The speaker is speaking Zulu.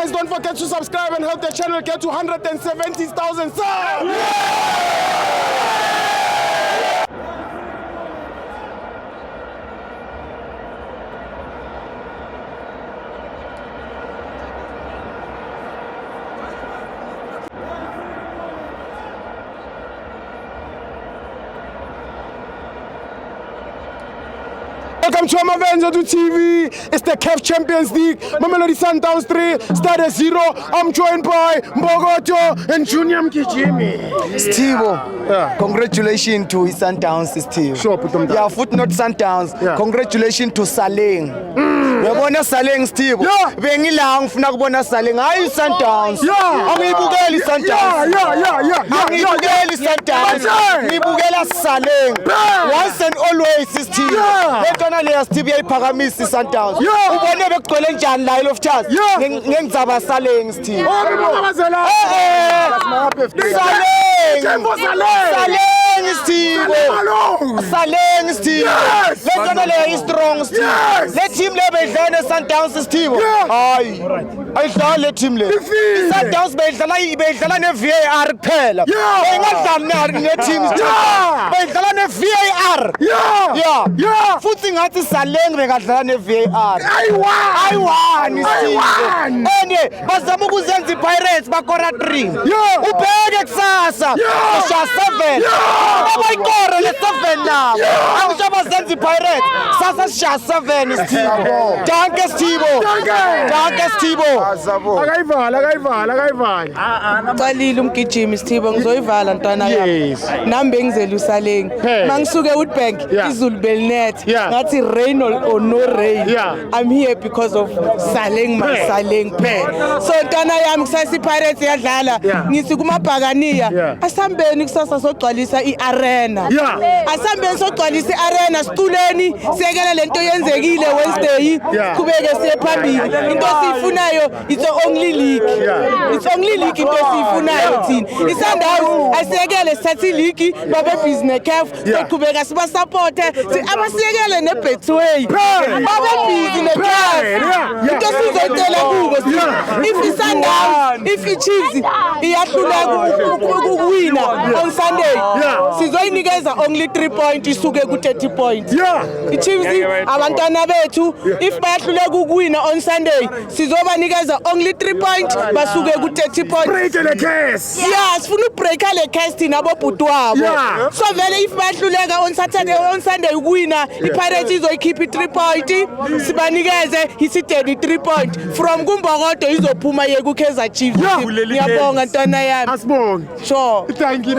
guys, don't forget to subscribe and help the channel get to 170,000 subs. Welcome to Amavenzo to TV. It's the CAF Champions League. Mamelodi Sundowns 3, Stade 0. I'm joined by Mbogoto and Junior Mkijimi. Stivo, congratulations to Sundowns, Stivo. Sure, put them down. Yeah, footnote Sundowns. Yeah. Congratulations to Saleng. Uyabona Saleng Stivo. Yeah. Bengila ngifuna kubona Saleng. Hayi Sundowns. Yeah. Angibukeli Sundowns. Angibukeli Sundowns. Ngibukela Saleng. Once and always Stivo. Lentona leya Stivo yayiphakamisa Sundowns. Ubone bekugcwele njani la ilofthas. Ngengidzaba Saleng Stivo. Saleng Stivo. Lentona leya is strong Stivo. Le team le bedlala Sundowns Stivo. Hayi. Ayidlala le team le. Sundowns bedlala ne VAR kuphela. Bengadlali ne team bedlala ne VAR. Yeah. Futhi ngathi Saleng bekadlala ne VAR. Ayiwani Stivo. Ene bazama ukuzenza iPirates bakora 3. Ubheke kusasa. Sha 7. Abayikora le 7 now. Angisho bazenza iPirates. Sasa sha 7 Stivo. Danke Stivo. Akayivala. Qalile umgijimi Stivo ngizoyivala ntwana yami. Nambe ngizela uSaleng. Mangisuke uBank izulu belinet. Ngathi rain or no rain. I'm here because of Saleng Saleng. So ntwana yami kusasa iPirates yadlala. Ngithi kumabhakaniya. Asambeni kusasa sogcwalisa iarena. Asambeni sogcwalisa iarena situleni sekela lento yenzekile Wednesday. Kubeke siye phambili. Into siyifunayo it's only league. It's only league into siyifunayo thina. Isundowns asekele sathi league babe business CAF siqhubeka siba support abasekele neBetway. Babe busy neCAF. Into sizocela kubo if iSundowns if iChiefs iyahluleka ukuwina on Sunday sizoyinikeza only 3 points isuke ku 30 points. iChiefs abantwana bethu if bayahluleka ukuwina on Sunday sizobanikeza only 3 points basuke ku 30 points. Break the case. Sifuna ubreaka le case thina bobhuti wabo. So vele if bayahluleka on Saturday on Sunday ukuwina iPirates izoyikhipha 3 points sibanikeze isidedi 3 points from kuMbokodo izophuma ye ku Kaizer Chiefs. Ngiyabonga ntwana yami. Asibonge. Sure. Thank you.